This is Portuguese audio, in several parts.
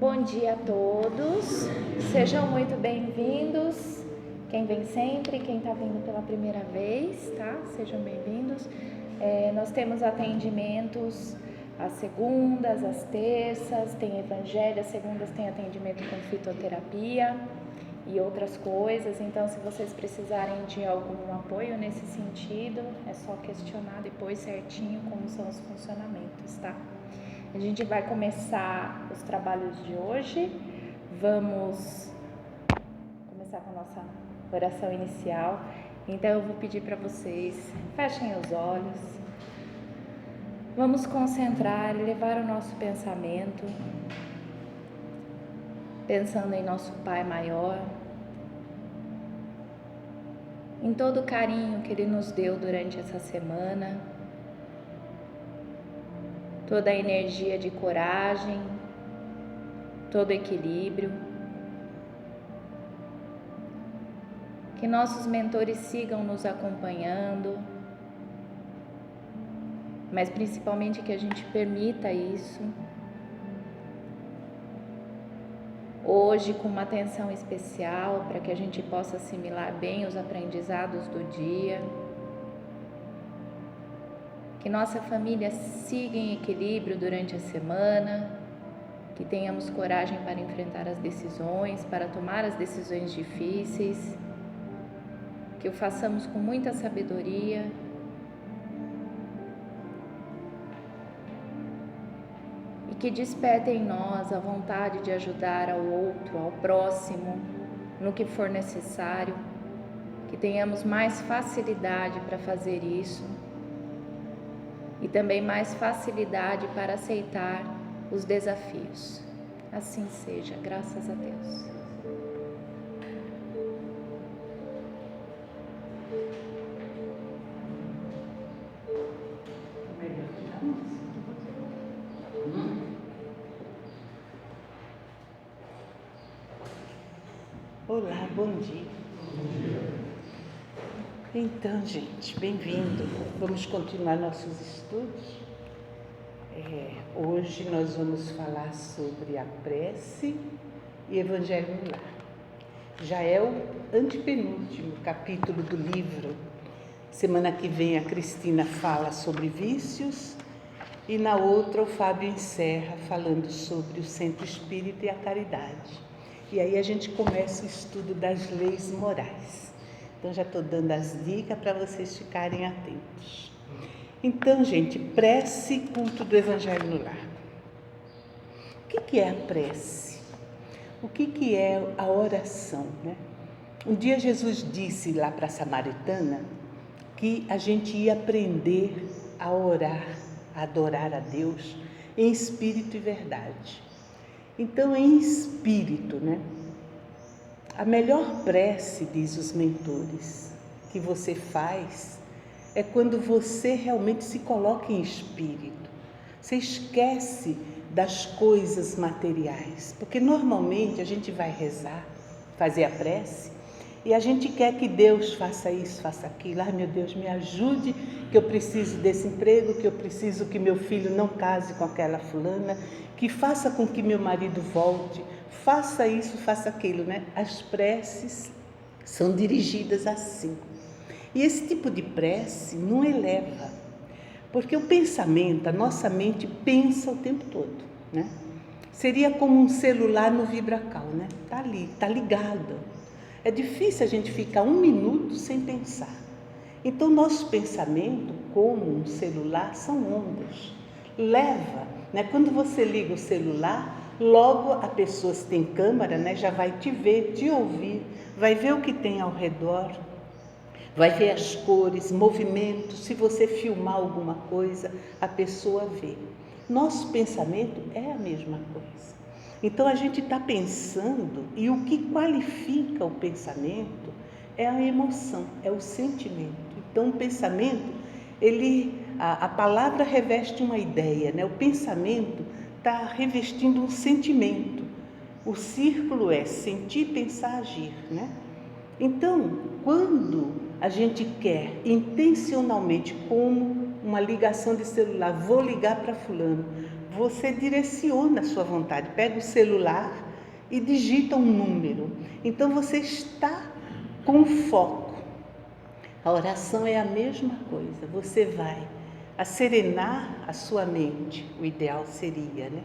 Bom dia a todos, sejam muito bem-vindos, quem vem sempre, quem está vindo pela primeira vez, tá? Sejam bem-vindos. Nós temos atendimentos às segundas, às terças, tem evangelho, às segundas tem atendimento com fitoterapia e outras coisas, então se vocês precisarem de algum apoio nesse sentido, é só questionar depois certinho como são os funcionamentos, tá? A gente vai começar os trabalhos de hoje. Vamos começar com a nossa oração inicial. Então eu vou pedir para vocês, fechem os olhos. Vamos concentrar e levar o nosso pensamento, pensando em nosso Pai maior, em todo o carinho que Ele nos deu durante essa semana, toda a energia de coragem, todo o equilíbrio. Que nossos mentores sigam nos acompanhando, mas principalmente que a gente permita isso. Hoje, com uma atenção especial, para que a gente possa assimilar bem os aprendizados do dia. Que nossa família siga em equilíbrio durante a semana, que tenhamos coragem para enfrentar as decisões, para tomar as decisões difíceis, que o façamos com muita sabedoria. E que desperte em nós a vontade de ajudar ao outro, ao próximo, no que for necessário, que tenhamos mais facilidade para fazer isso. E também mais facilidade para aceitar os desafios. Assim seja, graças a Deus. Olá, bom dia. Então, gente, bem-vindo. Vamos continuar nossos estudos. Hoje nós vamos falar sobre a prece e Evangelho no Lar. Já é o antepenúltimo capítulo do livro. Semana que vem a Cristina fala sobre vícios e na outra o Fábio encerra falando sobre o centro espírita e a caridade. E aí a gente começa o estudo das leis morais. Então já estou dando as dicas para vocês ficarem atentos. Então, gente, prece, culto do Evangelho no Lar. O que é a prece? O que é a oração, né? Um dia Jesus disse lá para a samaritana que a gente ia aprender a orar, a adorar a Deus em espírito e verdade. Então, em espírito, né? A melhor prece, diz os mentores, que você faz é quando você realmente se coloca em espírito. Você esquece das coisas materiais, porque normalmente a gente vai rezar, fazer a prece, e a gente quer que Deus faça isso, faça aquilo. Ai, meu Deus, me ajude, que eu preciso desse emprego, que eu preciso que meu filho não case com aquela fulana, que faça com que meu marido volte, faça isso, faça aquilo, né? As preces são dirigidas assim. E esse tipo de prece não eleva, porque o pensamento, a nossa mente pensa o tempo todo, né? Seria como um celular no vibracal, né? Tá ali, tá ligado. É difícil a gente ficar 1 minuto sem pensar. Então, nosso pensamento, como um celular, são ondas. Leva, né? Quando você liga o celular, logo a pessoa, se tem câmera, né, já vai te ver, te ouvir, vai ver o que tem ao redor, vai ver as cores, movimentos. Se você filmar alguma coisa, a pessoa vê. Nosso pensamento é a mesma coisa. Então a gente está pensando, e o que qualifica o pensamento é a emoção, é o sentimento. Então o pensamento, a palavra reveste uma ideia, né? O pensamento está revestindo um sentimento. O círculo é sentir, pensar, agir, né? Então, quando a gente quer intencionalmente, como uma ligação de celular, vou ligar para fulano, você direciona a sua vontade. Pega o celular e digita um número. Então você está com foco. A oração é a mesma coisa. Você vai acerenar a sua mente. O ideal seria, né?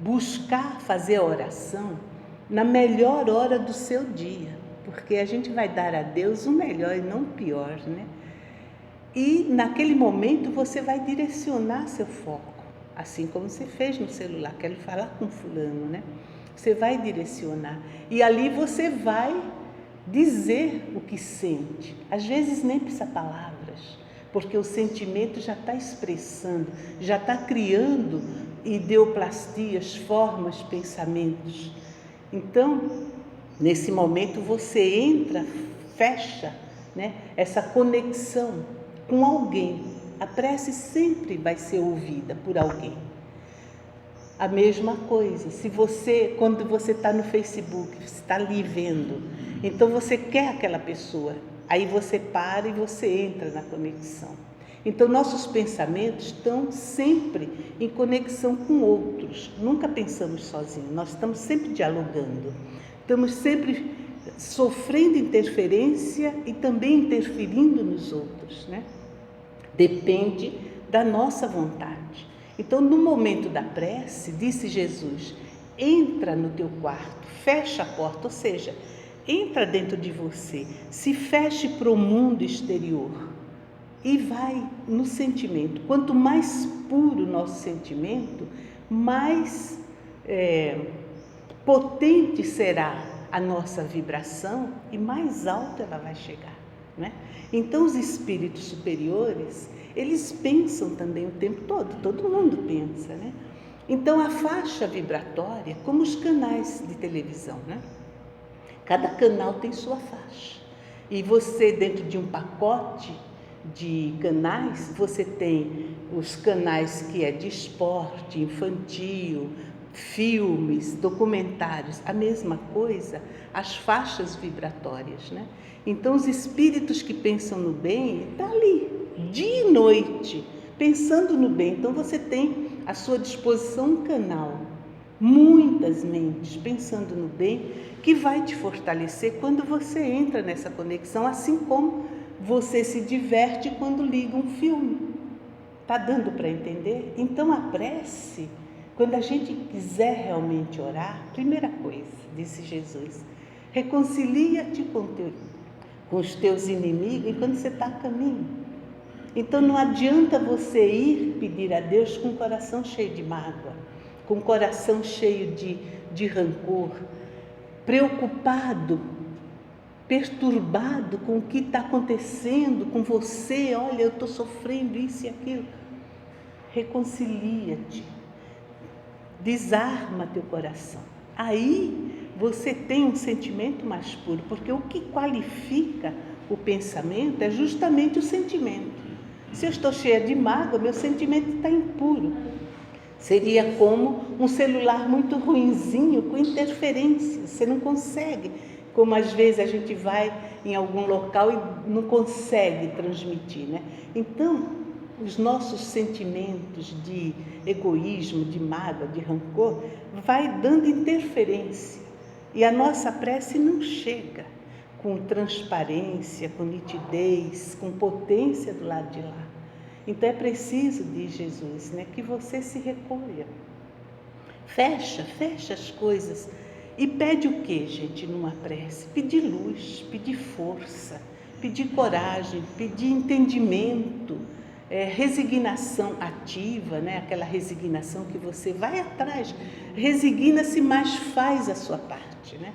Buscar fazer a oração na melhor hora do seu dia, porque a gente vai dar a Deus o melhor e não o pior, né? E naquele momento você vai direcionar seu foco, assim como você fez no celular, quero falar com fulano, né? Você vai direcionar e ali você vai dizer o que sente. Às vezes nem precisa palavras, porque o sentimento já está expressando, já está criando ideoplastias, formas, pensamentos. Então, nesse momento você entra, fecha, né, essa conexão com alguém. A prece sempre vai ser ouvida por alguém. A mesma coisa, se você, quando você está no Facebook, você está ali vendo, então você quer aquela pessoa, aí você para e você entra na conexão. Então nossos pensamentos estão sempre em conexão com outros, nunca pensamos sozinhos, nós estamos sempre dialogando, estamos sempre sofrendo interferência e também interferindo nos outros, né? Depende da nossa vontade. Então, no momento da prece, disse Jesus, entra no teu quarto, fecha a porta, ou seja, entra dentro de você, se feche para o mundo exterior e vai no sentimento. Quanto mais puro o nosso sentimento, mais potente será a nossa vibração e mais alta ela vai chegar, né? Então, os espíritos superiores, eles pensam também o tempo todo mundo pensa, né? Então, a faixa vibratória, como os canais de televisão, né? Cada canal tem sua faixa. E você, dentro de um pacote de canais, você tem os canais que é de esporte, infantil, filmes, documentários, a mesma coisa, as faixas vibratórias, né? Então, os espíritos que pensam no bem, está ali, dia e noite, pensando no bem. Então, você tem à sua disposição um canal, muitas mentes pensando no bem, que vai te fortalecer quando você entra nessa conexão, assim como você se diverte quando liga um filme. Está dando para entender? Então, a prece, quando a gente quiser realmente orar, primeira coisa, disse Jesus, reconcilia-te com os teus inimigos enquanto você está a caminho. Então, não adianta você ir pedir a Deus com o coração cheio de mágoa, com o coração cheio de rancor, preocupado, perturbado com o que está acontecendo com você. Olha, eu estou sofrendo isso e aquilo. Reconcilia-te, desarma teu coração. Aí você tem um sentimento mais puro, porque o que qualifica o pensamento é justamente o sentimento. Se eu estou cheia de mágoa, meu sentimento está impuro. Seria como um celular muito ruinzinho, com interferência. Você não consegue, como às vezes a gente vai em algum local e não consegue transmitir, né? Então, os nossos sentimentos de egoísmo, de mágoa, de rancor, vai dando interferência. E a nossa prece não chega com transparência, com nitidez, com potência do lado de lá. Então é preciso, diz Jesus, né, que você se recolha. Fecha as coisas. E pede o que, gente, numa prece? Pedir luz, pedir força, pedir coragem, pedir entendimento, resignação ativa, né? Aquela resignação que você vai atrás, resigna-se, mas faz a sua parte, né?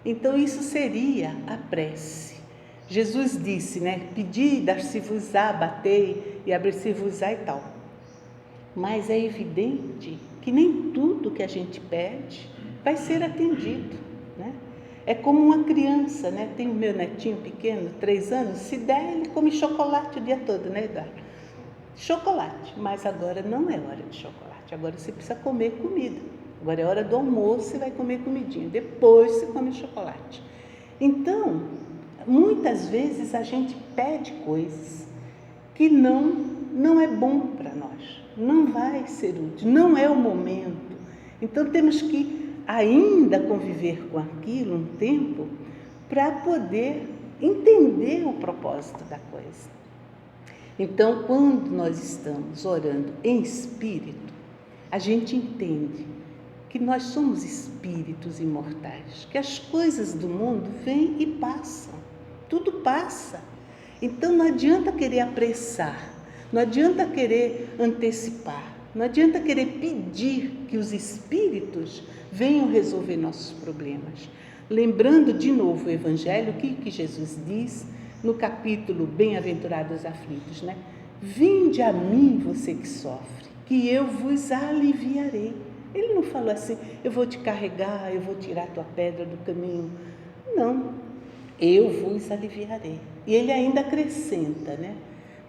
Então isso seria a prece. Jesus disse, né? Pedi, dar-se-vos-á, batei e abrir-se-vos-á e tal. Mas é evidente que nem tudo que a gente pede vai ser atendido, né? É como uma criança, né? Tem o meu netinho pequeno, 3 anos, se der, ele come chocolate o dia todo, né, Eduardo? Chocolate, mas agora não é hora de chocolate, agora você precisa comer comida. Agora é hora do almoço, você vai comer comidinha, depois você come chocolate. Então, muitas vezes a gente pede coisas que não não é bom para nós, não vai ser útil, não é o momento. Então temos que ainda conviver com aquilo um tempo para poder entender o propósito da coisa. Então, quando nós estamos orando em espírito, a gente entende que nós somos espíritos imortais, que as coisas do mundo vêm e passam, tudo passa. Então não adianta querer apressar, não adianta querer antecipar, não adianta querer pedir que os espíritos venham resolver nossos problemas. Lembrando de novo o Evangelho, o que Jesus diz no capítulo Bem-aventurados aflitos, né? Vinde a mim, você que sofre, que eu vos aliviarei. Ele não falou assim, eu vou te carregar, eu vou tirar a tua pedra do caminho. Não, eu vos aliviarei. E ele ainda acrescenta, né?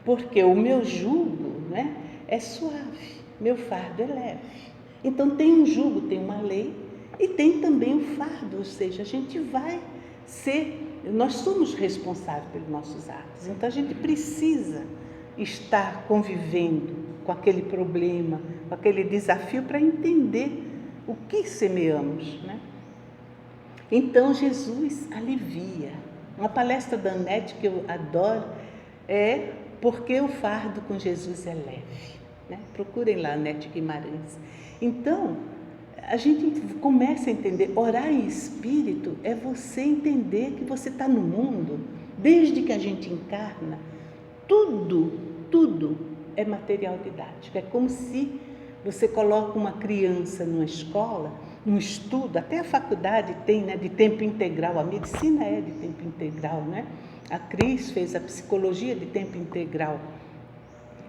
Porque o meu jugo, né, é suave, meu fardo é leve. Então tem um jugo, tem uma lei e tem também o fardo, ou seja, a gente vai ser, nós somos responsáveis pelos nossos atos. Então a gente precisa estar convivendo com aquele problema, com aquele desafio para entender o que semeamos, né? Então Jesus alivia. Uma palestra da Anete que eu adoro é Porque o fardo com Jesus é leve, né? Procurem lá, Anete Guimarães. Então, a gente começa a entender, orar em espírito é você entender que você está no mundo, desde que a gente encarna, tudo é material didático. É como se você coloca uma criança numa escola, num estudo, até a faculdade tem, né, de tempo integral, a medicina é de tempo integral, né? A Cris fez a psicologia de tempo integral,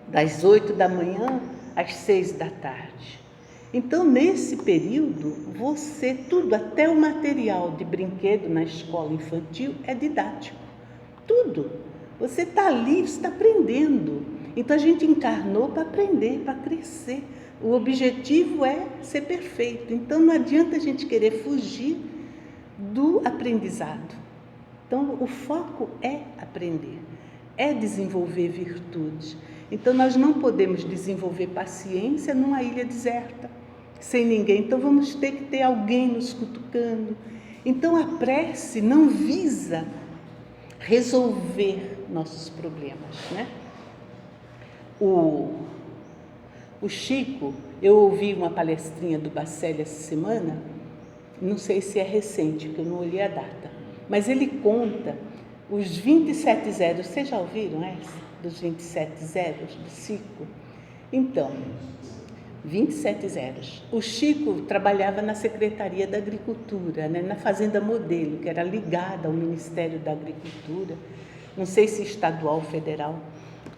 das 8 da manhã às 6 da tarde. Então, nesse período, você, tudo, até o material de brinquedo na escola infantil é didático. Tudo. Você está ali, você está aprendendo. Então, a gente encarnou para aprender, para crescer. O objetivo é ser perfeito. Então, não adianta a gente querer fugir do aprendizado. Então, o foco é aprender, é desenvolver virtudes. Então, nós não podemos desenvolver paciência numa ilha deserta, sem ninguém. Então, vamos ter que ter alguém nos cutucando. Então, a prece não visa resolver nossos problemas, né? O Chico, eu ouvi uma palestrinha do Bacelli essa semana, não sei se é recente, porque eu não olhei a data, mas ele conta os 27 zeros. Vocês já ouviram essa? Dos 27 zeros do Chico? Então, 27 zeros. O Chico trabalhava na Secretaria da Agricultura, né, na Fazenda Modelo, que era ligada ao Ministério da Agricultura, não sei se estadual ou federal,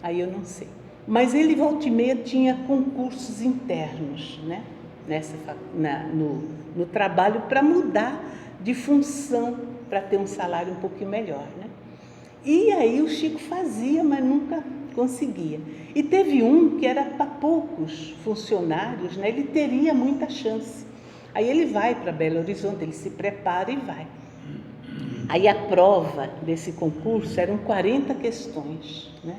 aí eu não sei. Mas ele, volta e meia, tinha concursos internos, né, no trabalho para mudar de função, para ter um salário um pouquinho melhor, né? E aí o Chico fazia, mas nunca conseguia. E teve um que era para poucos funcionários, né? Ele teria muita chance. Aí ele vai para Belo Horizonte, ele se prepara e vai. Aí a prova desse concurso eram 40 questões, né?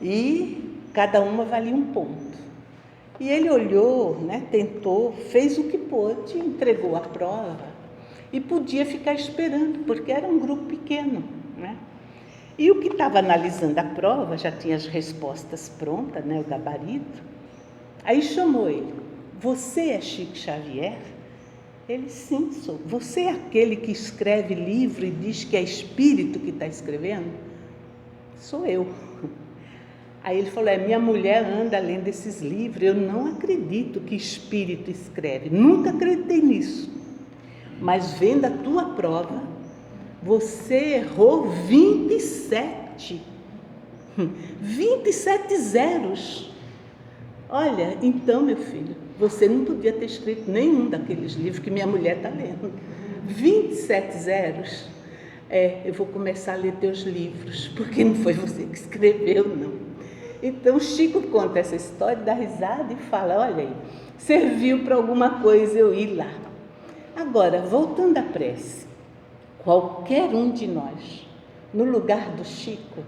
E cada uma valia um ponto. E ele olhou, né? Tentou, fez o que pôde, entregou a prova e podia ficar esperando, porque era um grupo pequeno, né? E o que estava analisando a prova, já tinha as respostas prontas, né, o gabarito, aí chamou ele. Você é Chico Xavier? Ele, sim, sou. Você é aquele que escreve livro e diz que é espírito que está escrevendo? Sou eu. Aí ele falou, minha mulher anda lendo esses livros, eu não acredito que espírito escreve, nunca acreditei nisso. Mas vendo a tua prova, você errou 27 zeros. Olha, então, meu filho, você não podia ter escrito nenhum daqueles livros que minha mulher está lendo. 27 zeros. Eu vou começar a ler teus livros, porque não foi você que escreveu, não. Então, Chico conta essa história, dá risada e fala, olha aí, serviu para alguma coisa eu ir lá. Agora, voltando à prece, qualquer um de nós, no lugar do Chico,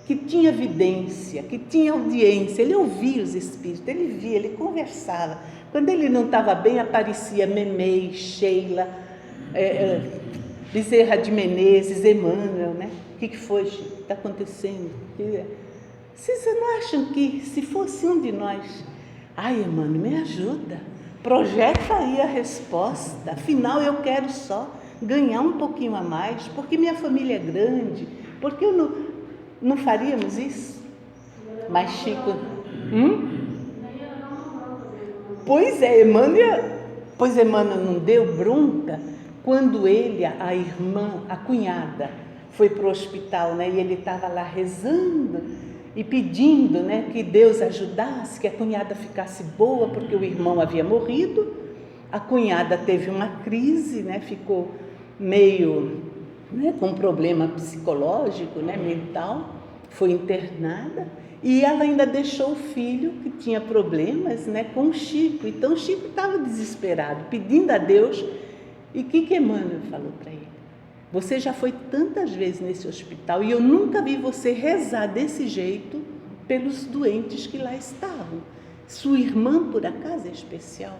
que tinha vidência, que tinha audiência, ele ouvia os espíritos, ele via, ele conversava. Quando ele não estava bem, aparecia Memei, Sheila, Bezerra de Menezes, Emmanuel, né? O que foi, Chico? O que está acontecendo? Vocês não acham que se fosse um de nós, ai, Emmanuel, me ajuda, projeta aí a resposta, afinal eu quero só ganhar um pouquinho a mais, porque minha família é grande, porque eu não faríamos isso? Mas Chico, Pois é, Emmanuel não deu bronca quando ele, a irmã, a cunhada, foi para o hospital, né? E ele estava lá rezando e pedindo, né, que Deus ajudasse, que a cunhada ficasse boa, porque o irmão havia morrido. A cunhada teve uma crise, né? Ficou meio, né, com um problema psicológico, né, mental, foi internada. E ela ainda deixou o filho, que tinha problemas, né, com o Chico. Então o Chico estava desesperado, pedindo a Deus. E o que Emmanuel falou para ele? Você já foi tantas vezes nesse hospital e eu nunca vi você rezar desse jeito pelos doentes que lá estavam. Sua irmã, por acaso, é especial?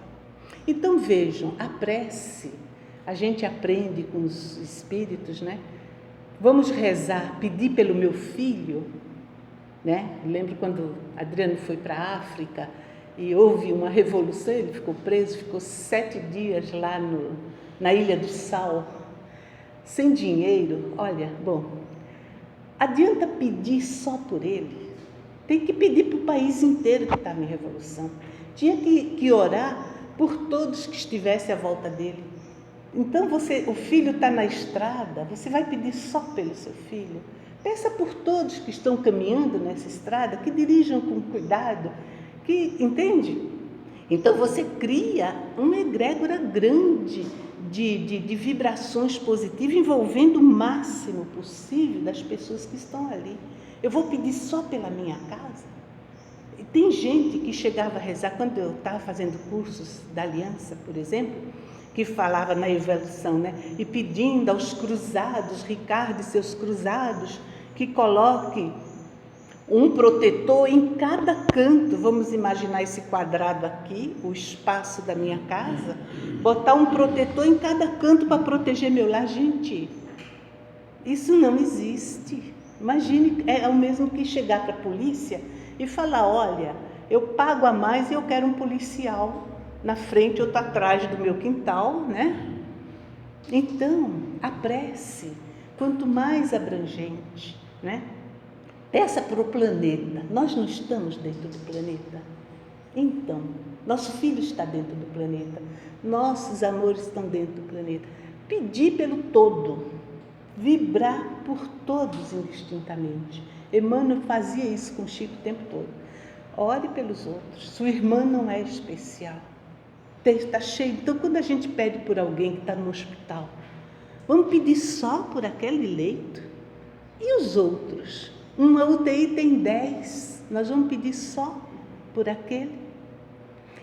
Então vejam, a prece, a gente aprende com os espíritos, né? Vamos rezar, pedir pelo meu filho, né? Lembro quando Adriano foi para a África e houve uma revolução, ele ficou preso, ficou 7 dias lá na Ilha do Sal, sem dinheiro. Olha, bom, adianta pedir só por ele? Tem que pedir para o país inteiro que estava em revolução. Tinha que orar por todos que estivessem à volta dele. Então o filho está na estrada, você vai pedir só pelo seu filho? Peça por todos que estão caminhando nessa estrada, que dirijam com cuidado, que, entende? Então você cria uma egrégora grande de vibrações positivas, envolvendo o máximo possível das pessoas que estão ali. Eu vou pedir só pela minha casa? E tem gente que chegava a rezar, quando eu estava fazendo cursos da Aliança, por exemplo, que falava na evolução, né? E pedindo aos cruzados, Ricardo e seus cruzados, que coloque um protetor em cada canto. Vamos imaginar esse quadrado aqui, o espaço da minha casa, botar um protetor em cada canto para proteger meu lar. Gente, isso não existe. Imagine, é o mesmo que chegar para a polícia e falar, olha, eu pago a mais e eu quero um policial na frente, outro atrás do meu quintal, né? Então, a prece, quanto mais abrangente, né? Peça para o planeta. Nós não estamos dentro do planeta? Então, nosso filho está dentro do planeta. Nossos amores estão dentro do planeta. Pedir pelo todo. Vibrar por todos indistintamente. Emmanuel fazia isso com Chico o tempo todo. Ore pelos outros. Sua irmã não é especial. Está cheio. Então, quando a gente pede por alguém que está no hospital, vamos pedir só por aquele leito? E os outros? Uma UTI tem 10, nós vamos pedir só por aquele?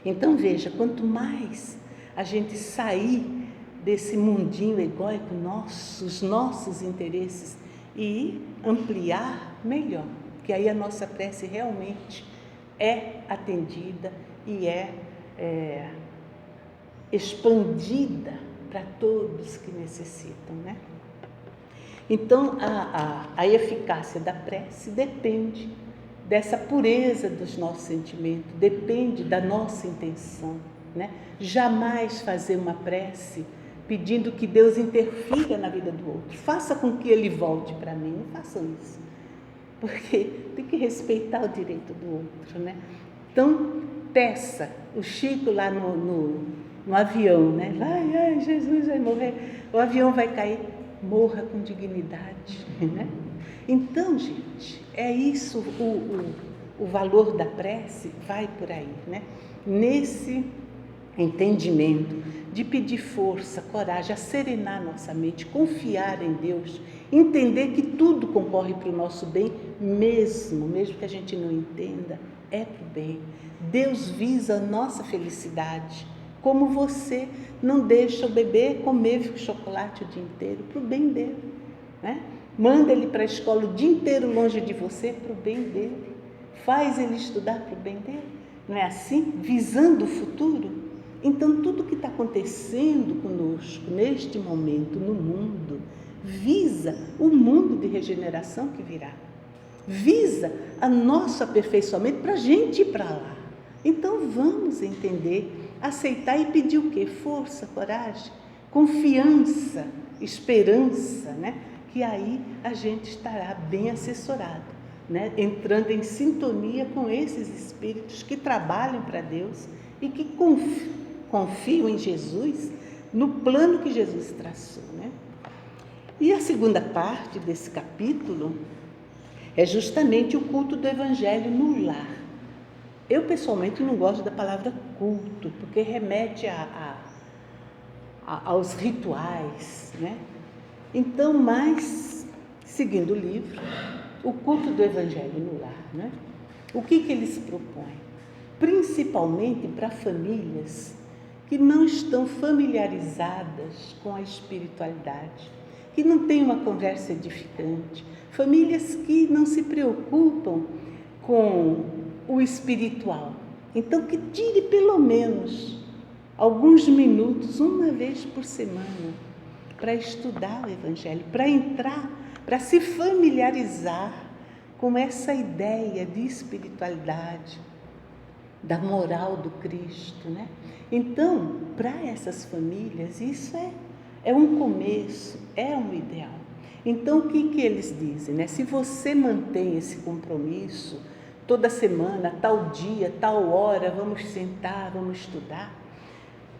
Então veja, quanto mais a gente sair desse mundinho egóico nosso, os nossos interesses, e ampliar, melhor, que aí a nossa prece realmente é atendida e é expandida para todos que necessitam, né? Então, a eficácia da prece depende dessa pureza dos nossos sentimentos, depende da nossa intenção, né? Jamais fazer uma prece pedindo que Deus interfira na vida do outro. Faça com que ele volte para mim, não façam isso, porque tem que respeitar o direito do outro, né? Então, peça. O Chico lá no avião, né? Ai, Jesus vai morrer, o avião vai cair. Morra com dignidade, né? Então, gente, é isso, o valor da prece vai por aí, né? Nesse entendimento de pedir força, coragem, serenar nossa mente, confiar em Deus, entender que tudo concorre para o nosso bem, mesmo que a gente não entenda, é para o bem. Deus visa a nossa felicidade. Como você não deixa o bebê comer chocolate o dia inteiro, para o bem dele, né? Manda ele para a escola o dia inteiro longe de você para o bem dele. Faz ele estudar para o bem dele. Não é assim? Visando o futuro. Então, tudo que está acontecendo conosco neste momento no mundo visa o mundo de regeneração que virá. Visa a nosso aperfeiçoamento para a gente ir para lá. Então, vamos entender, aceitar e pedir o quê? Força, coragem, confiança, esperança, né? Que aí a gente estará bem assessorado, né? Entrando em sintonia com esses espíritos que trabalham para Deus e que confiam em Jesus, no plano que Jesus traçou, né? E a segunda parte desse capítulo é justamente o culto do Evangelho no lar. Eu, pessoalmente, não gosto da palavra culto, porque remete aos rituais, né? Então, mas, seguindo o livro, o culto do Evangelho no lar, né? O que eles propõem? Principalmente para famílias que não estão familiarizadas com a espiritualidade, que não têm uma conversa edificante, famílias que não se preocupam com o espiritual. Então, que tire pelo menos alguns minutos, uma vez por semana, para estudar o Evangelho, para entrar, para se familiarizar com essa ideia de espiritualidade, da moral do Cristo, né? Então, para essas famílias, isso é um começo, é um ideal. Então, o que eles dizem, né? Se você mantém esse compromisso, toda semana, tal dia, tal hora, vamos sentar, vamos estudar.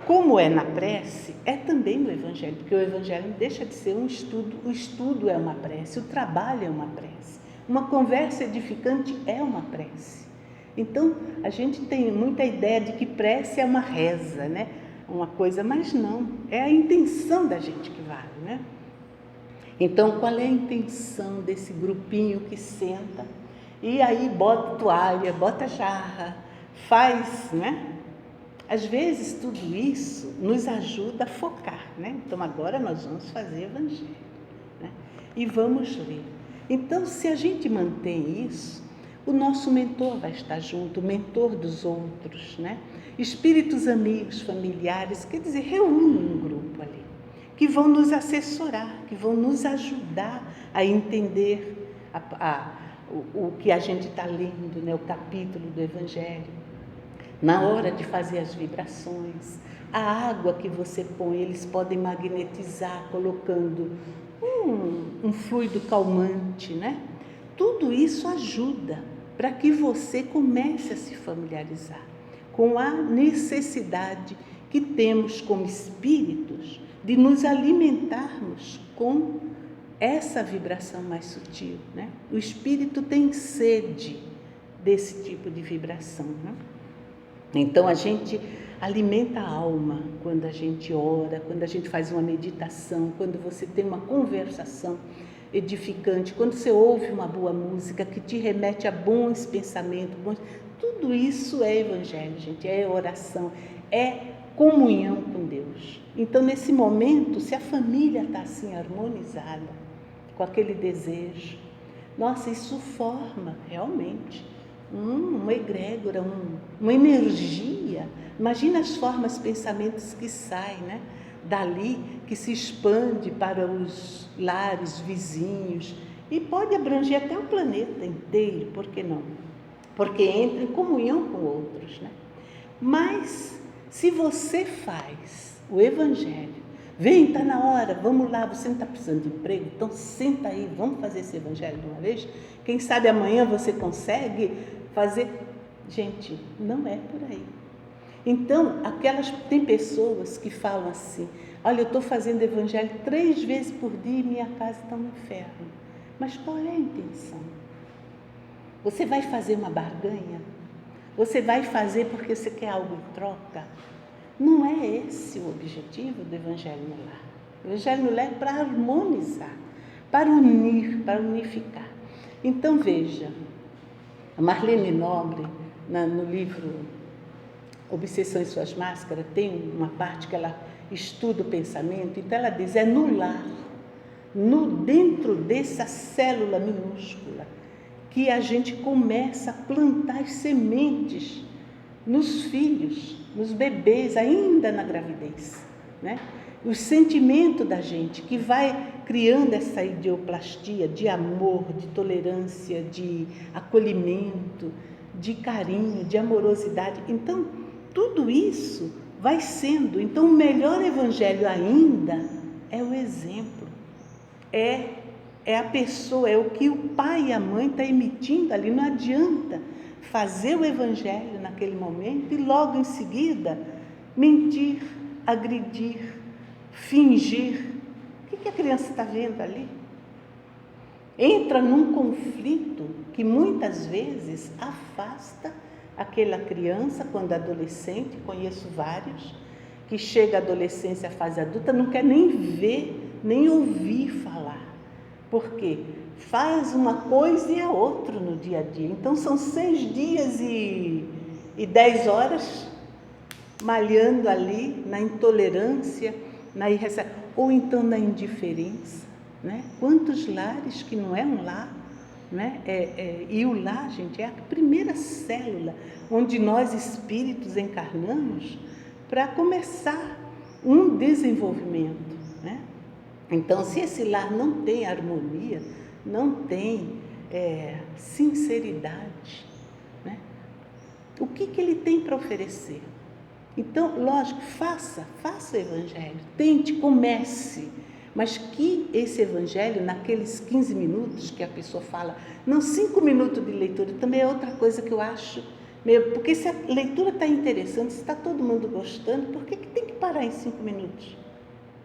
Como é na prece, é também no Evangelho, porque o Evangelho não deixa de ser um estudo, o estudo é uma prece, o trabalho é uma prece, uma conversa edificante é uma prece. Então, a gente tem muita ideia de que prece é uma reza, né? Uma coisa, mas não, é a intenção da gente que vale, né? Então, qual é a intenção desse grupinho que senta e aí bota toalha, bota jarra, faz, né? Às vezes, tudo isso nos ajuda a focar, né? Então, agora nós vamos fazer Evangelho, né? E vamos ler. Então, se a gente mantém isso, o nosso mentor vai estar junto, o mentor dos outros, né? Espíritos amigos, familiares, quer dizer, reúne um grupo ali, que vão nos assessorar, que vão nos ajudar a entender o que a gente está lendo, né? O capítulo do Evangelho. Na hora de fazer as vibrações, a água que você põe, eles podem magnetizar, colocando um fluido calmante, né? Tudo isso ajuda para que você comece a se familiarizar com a necessidade que temos como espíritos de nos alimentarmos com essa vibração mais sutil, né? O espírito tem sede desse tipo de vibração, né? Então, a gente alimenta a alma quando a gente ora, quando a gente faz uma meditação, quando você tem uma conversação edificante, quando você ouve uma boa música que te remete a bons pensamentos, tudo isso é Evangelho, gente, é oração, é comunhão com Deus. Então, nesse momento, se a família está assim harmonizada, com aquele desejo, nossa, isso forma realmente uma egrégora, uma energia. Imagina as formas, pensamentos que saem, né? Dali, que se expande para os lares vizinhos e pode abranger até o planeta inteiro, por que não? Porque entra em comunhão com outros, né? Mas, se você faz o Evangelho, vem, está na hora, vamos lá, você não está precisando de emprego? Então senta aí, vamos fazer esse Evangelho de uma vez? Quem sabe amanhã você consegue fazer? Gente, não é por aí. Então, tem pessoas que falam assim, olha, eu estou fazendo Evangelho 3 vezes por dia e minha casa está um inferno. Mas qual é a intenção? Você vai fazer uma barganha? Você vai fazer porque você quer algo em troca? Não é esse o objetivo do Evangelho no lar. O Evangelho no lar é para harmonizar, para unir, para unificar. Então, veja, a Marlene Nobre, no livro Obsessão e Suas Máscaras, tem uma parte que ela estuda o pensamento, então ela diz, é no lar dentro dessa célula minúscula, que a gente começa a plantar as sementes nos filhos, nos bebês, ainda na gravidez, né? O sentimento da gente que vai criando essa ideoplastia de amor, de tolerância, de acolhimento, de carinho, de amorosidade. Então, tudo isso vai sendo. Então, o melhor evangelho ainda é o exemplo. É a pessoa, é o que o pai e a mãe estão emitindo ali. Não adianta fazer o evangelho naquele momento e logo em seguida mentir, agredir, fingir. O que a criança está vendo ali? Entra num conflito que muitas vezes afasta aquela criança quando adolescente. Conheço vários que chega à adolescência, à fase adulta, não quer nem ver, nem ouvir falar. Por quê? Faz uma coisa e a outra no dia a dia. Então são 6 dias e 10 horas malhando ali na intolerância, na irrecepção, ou então na indiferença, né? Quantos lares que não é um lar, né? E o lar, gente, é a primeira célula onde nós espíritos encarnamos para começar um desenvolvimento, né? Então, se esse lar não tem harmonia, não tem sinceridade, né? O que ele tem para oferecer? Então, lógico, faça o evangelho, tente, comece, mas que esse evangelho, naqueles 15 minutos que a pessoa fala, não, 5 minutos de leitura, também é outra coisa que eu acho, porque se a leitura está interessante, se está todo mundo gostando, por que tem que parar em 5 minutos?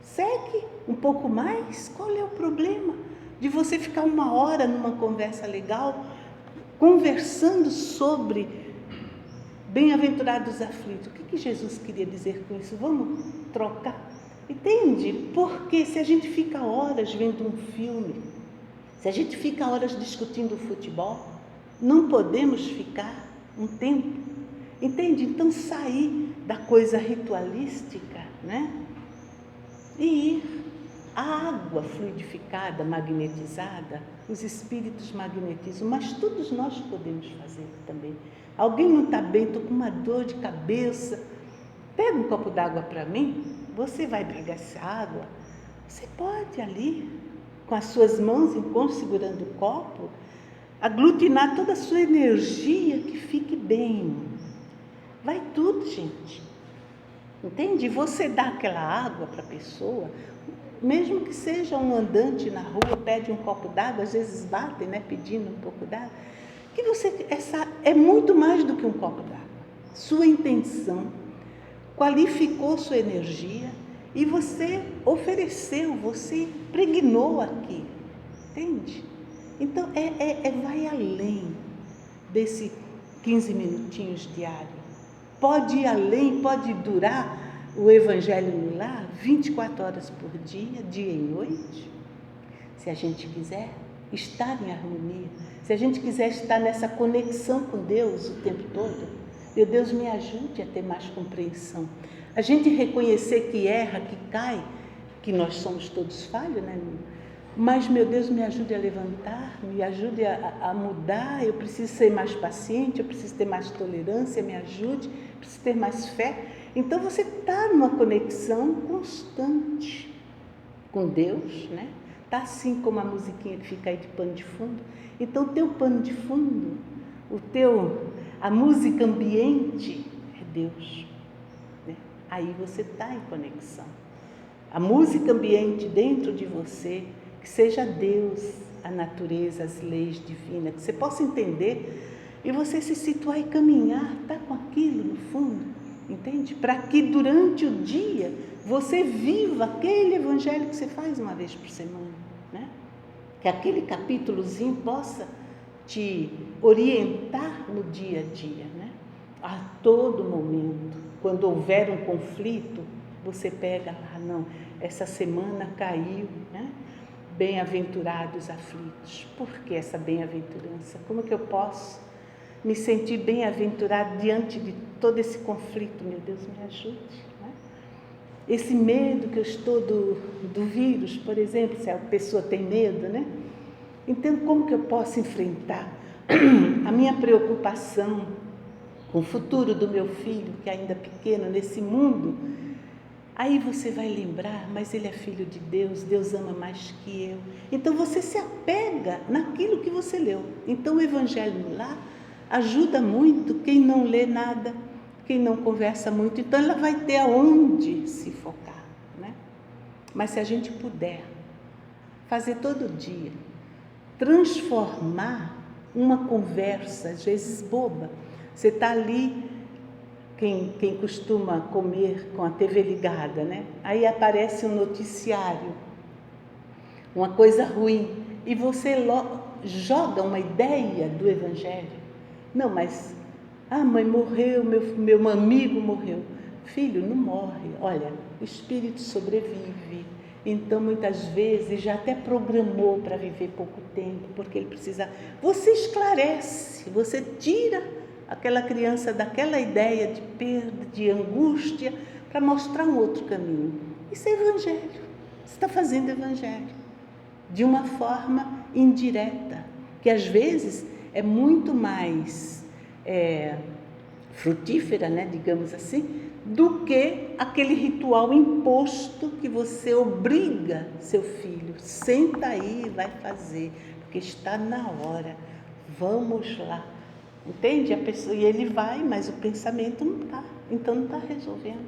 Segue um pouco mais, qual é o problema de você ficar 1 hora numa conversa legal, conversando sobre bem-aventurados aflitos? O que Jesus queria dizer com isso? Vamos trocar? Entende? Porque se a gente fica horas vendo um filme, se a gente fica horas discutindo futebol, não podemos ficar um tempo. Entende? Então sair da coisa ritualística, né? E ir à água fluidificada, magnetizada. Os espíritos magnetizam, mas todos nós podemos fazer também. Alguém não está bem, estou com uma dor de cabeça, pega um copo d'água para mim. Você vai pegar essa água, você pode ali, com as suas mãos enquanto segurando o copo, aglutinar toda a sua energia, que fique bem. Vai tudo, gente. Entende? Você dá aquela água para a pessoa, mesmo que seja um andante na rua, pede um copo d'água, às vezes batem, né, pedindo um pouco d'água, que essa é muito mais do que um copo d'água. Sua intenção qualificou sua energia e você ofereceu, você impregnou aqui, entende? Então, vai além desse 15 minutinhos diários. Pode ir além, pode durar o Evangelho no Lar 24 horas por dia, dia e noite. Se a gente quiser estar em harmonia, se a gente quiser estar nessa conexão com Deus o tempo todo, meu Deus, me ajude a ter mais compreensão. A gente reconhecer que erra, que cai, que nós somos todos falhos, né? Mas, meu Deus, me ajude a levantar, me ajude a mudar. Eu preciso ser mais paciente, eu preciso ter mais tolerância, me ajude, preciso ter mais fé. Então, você está numa conexão constante com Deus, né? Está assim como a musiquinha que fica aí de pano de fundo. Então, o teu pano de fundo, a música ambiente é Deus, né? Aí você está em conexão. A música ambiente dentro de você, que seja Deus, a natureza, as leis divinas, que você possa entender e você se situar e caminhar, tá com aquilo no fundo, entende? Para que durante o dia você viva aquele evangelho que você faz uma vez por semana, né? Que aquele capítulozinho possa te orientar no dia a dia, né? A todo momento, quando houver um conflito, você pega lá, não, essa semana caiu, né? Bem-aventurados aflitos. Por que essa bem-aventurança? Como que eu posso me sentir bem-aventurado diante de todo esse conflito? Meu Deus, me ajude, né? esse medo que eu estou do vírus, por exemplo, se a pessoa tem medo, né? Então, como que eu posso enfrentar a minha preocupação com o futuro do meu filho, que é ainda pequeno nesse mundo? Aí você vai lembrar, mas ele é filho de Deus, Deus ama mais que eu. Então você se apega naquilo que você leu. Então o Evangelho no Lar ajuda muito quem não lê nada, quem não conversa muito. Então ela vai ter aonde se focar, né? Mas se a gente puder fazer todo dia, transformar uma conversa, às vezes boba, você está ali. Quem costuma comer com a TV ligada, né? Aí aparece um noticiário, uma coisa ruim, e você joga uma ideia do Evangelho. Não, mas a mãe morreu, meu amigo morreu. Filho, não morre. Olha, o espírito sobrevive. Então, muitas vezes, já até programou para viver pouco tempo, porque ele precisa. Você esclarece, você tira aquela criança daquela ideia de perda, de angústia, para mostrar um outro caminho. Isso é Evangelho. Você está fazendo Evangelho de uma forma indireta, que às vezes é muito mais frutífera, né, digamos assim, do que aquele ritual imposto que você obriga seu filho. Senta aí e vai fazer, porque está na hora. Vamos lá. Entende? A pessoa, e ele vai, mas o pensamento não está, então não está resolvendo.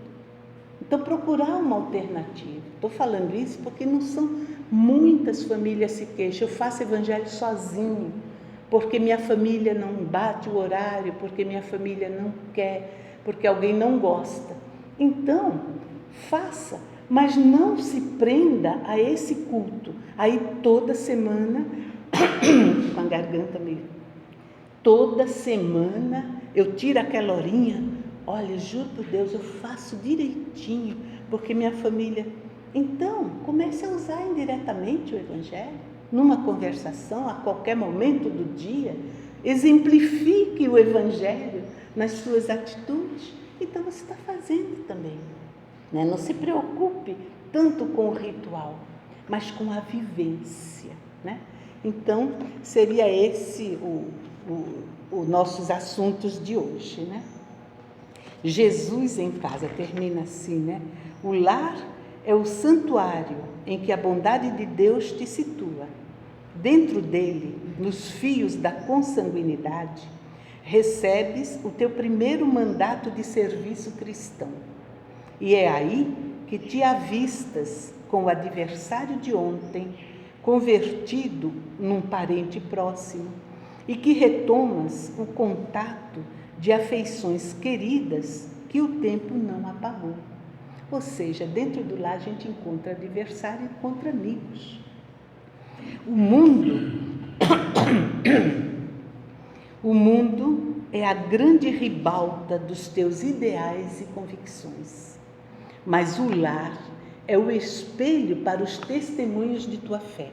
Então procurar uma alternativa. Estou falando isso porque não são muitas famílias se queixam. Eu faço Evangelho sozinho, porque minha família não bate o horário, porque minha família não quer, porque alguém não gosta. Então, faça, mas não se prenda a esse culto. Aí toda semana, com a garganta meio... Toda semana eu tiro aquela horinha, olha, juro por Deus, eu faço direitinho, porque minha família... Então, comece a usar indiretamente o Evangelho, numa conversação, a qualquer momento do dia, exemplifique o Evangelho nas suas atitudes. Então, você está fazendo também, né? Não se preocupe tanto com o ritual, mas com a vivência, né? Então, seria esse os nossos assuntos de hoje, né? Jesus em casa, termina assim, né? O lar é o santuário em que a bondade de Deus te situa. Dentro dele, nos fios da consanguinidade, recebes o teu primeiro mandato de serviço cristão. E é aí que te avistas com o adversário de ontem, convertido num parente próximo, e que retomas o contato de afeições queridas que o tempo não apagou. Ou seja, dentro do lar a gente encontra adversário e encontra amigos. O mundo é a grande ribalta dos teus ideais e convicções, mas o lar é o espelho para os testemunhos de tua fé.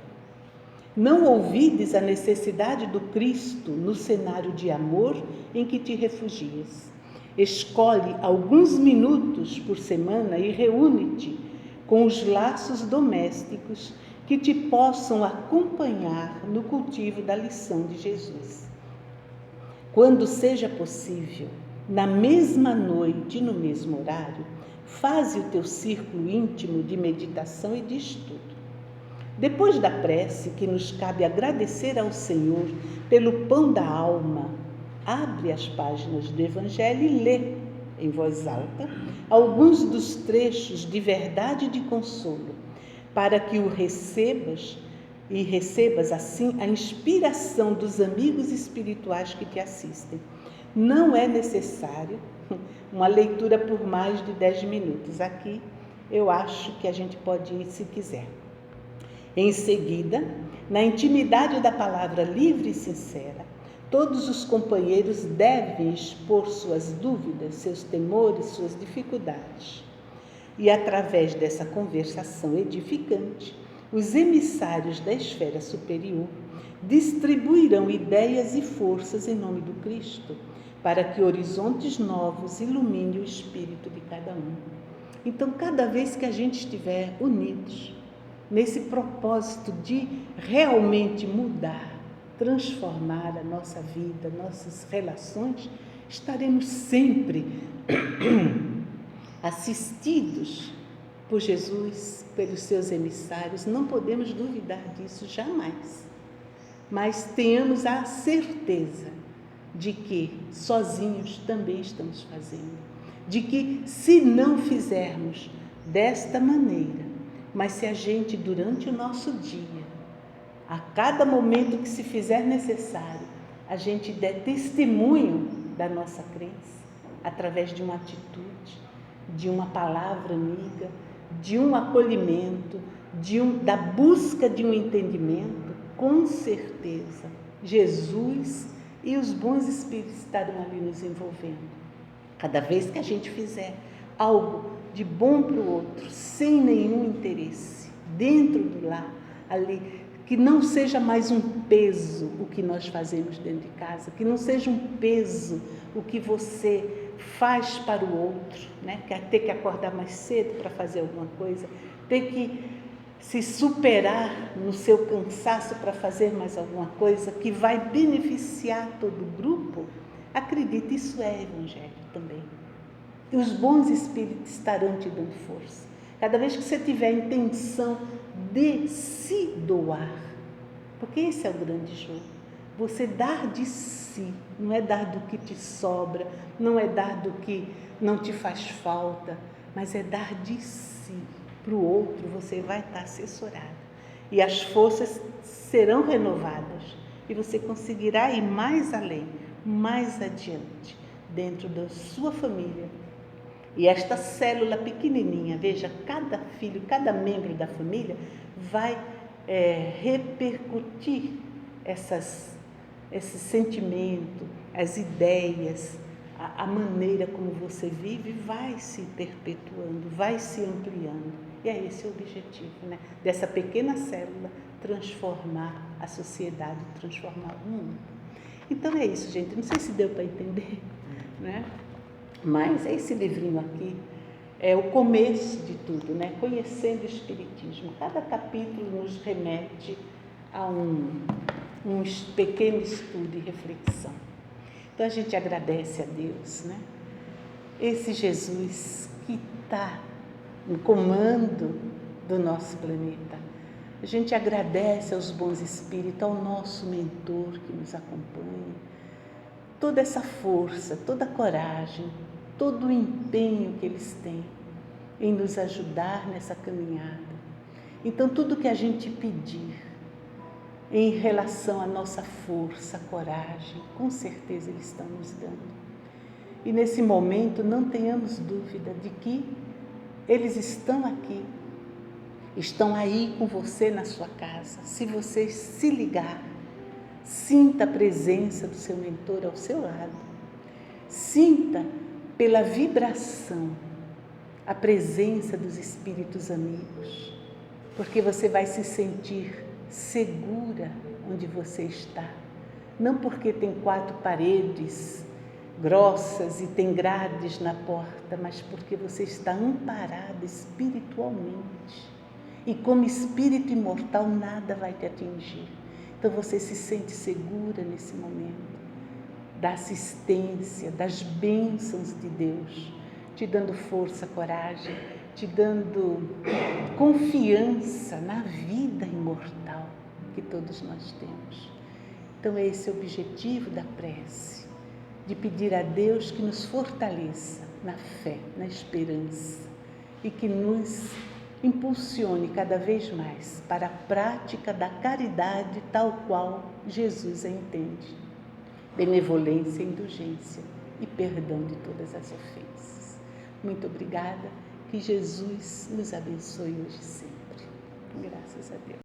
Não ouvides a necessidade do Cristo no cenário de amor em que te refugias. Escolhe alguns minutos por semana e reúne-te com os laços domésticos que te possam acompanhar no cultivo da lição de Jesus. Quando seja possível, na mesma noite e no mesmo horário, faze o teu círculo íntimo de meditação e de estudo. Depois da prece, que nos cabe agradecer ao Senhor pelo pão da alma, abre as páginas do Evangelho e lê, em voz alta, alguns dos trechos de verdade e de consolo, para que o recebas e recebas assim a inspiração dos amigos espirituais que te assistem. Não é necessário uma leitura por mais de 10 minutos. Aqui eu acho que a gente pode ir se quiser. Em seguida, na intimidade da palavra livre e sincera, todos os companheiros devem expor suas dúvidas, seus temores, suas dificuldades. E através dessa conversação edificante, os emissários da esfera superior distribuirão ideias e forças em nome do Cristo, para que horizontes novos iluminem o espírito de cada um. Então, cada vez que a gente estiver unidos nesse propósito de realmente mudar, transformar a nossa vida, nossas relações, estaremos sempre assistidos por Jesus, pelos seus emissários. Não podemos duvidar disso jamais. Mas tenhamos a certeza de que sozinhos também estamos fazendo. De que se não fizermos desta maneira, mas se a gente durante o nosso dia, a cada momento que se fizer necessário, a gente der testemunho da nossa crença, através de uma atitude, de uma palavra amiga, de um acolhimento, da busca de um entendimento, com certeza Jesus e os bons espíritos estarão ali nos envolvendo. Cada vez que a gente fizer algo de bom para o outro, sem nenhum interesse, dentro do lar, ali, que não seja mais um peso o que nós fazemos dentro de casa, que não seja um peso o que você faz para o outro, né? Quer ter que acordar mais cedo para fazer alguma coisa, ter que se superar no seu cansaço para fazer mais alguma coisa que vai beneficiar todo o grupo. Acredite, isso é evangelho também. E os bons espíritos estarão te dando força. Cada vez que você tiver a intenção de se doar, porque esse é o grande jogo. Você dar de si, não é dar do que te sobra, não é dar do que não te faz falta, mas é dar de si. Para o outro, você vai estar assessorado. E as forças serão renovadas. E você conseguirá ir mais além, mais adiante, dentro da sua família. E esta célula pequenininha, veja, cada filho, cada membro da família vai repercutir esse sentimento, as ideias, a maneira como você vive vai se perpetuando, vai se ampliando. E é esse o objetivo, né? Dessa pequena célula, transformar a sociedade, transformar o mundo. Então é isso, gente. Não sei se deu para entender, né? Mas esse livrinho aqui é o começo de tudo, né? Conhecendo o Espiritismo. Cada capítulo nos remete a um pequeno estudo e reflexão. Então a gente agradece a Deus, né? Esse Jesus que está no comando do nosso planeta. A gente agradece aos bons espíritos, ao nosso mentor que nos acompanha. Toda essa força, toda a coragem, todo o empenho que eles têm em nos ajudar nessa caminhada. Então, tudo que a gente pedir em relação à nossa força, coragem, com certeza eles estão nos dando. E nesse momento, não tenhamos dúvida de que eles estão aqui, estão aí com você na sua casa. Se você se ligar, sinta a presença do seu mentor ao seu lado. Sinta pela vibração a presença dos espíritos amigos, porque você vai se sentir segura onde você está. Não porque tem 4 paredes grossas e tem grades na porta, mas porque você está amparada espiritualmente. E como espírito imortal, nada vai te atingir. Então você se sente segura nesse momento da assistência, das bênçãos de Deus, te dando força, coragem, te dando confiança na vida imortal que todos nós temos. Então é esse o objetivo da prece, de pedir a Deus que nos fortaleça na fé, na esperança e que nos impulsione cada vez mais para a prática da caridade tal qual Jesus a entende. Benevolência, indulgência e perdão de todas as ofensas. Muito obrigada, que Jesus nos abençoe hoje e sempre. Graças a Deus.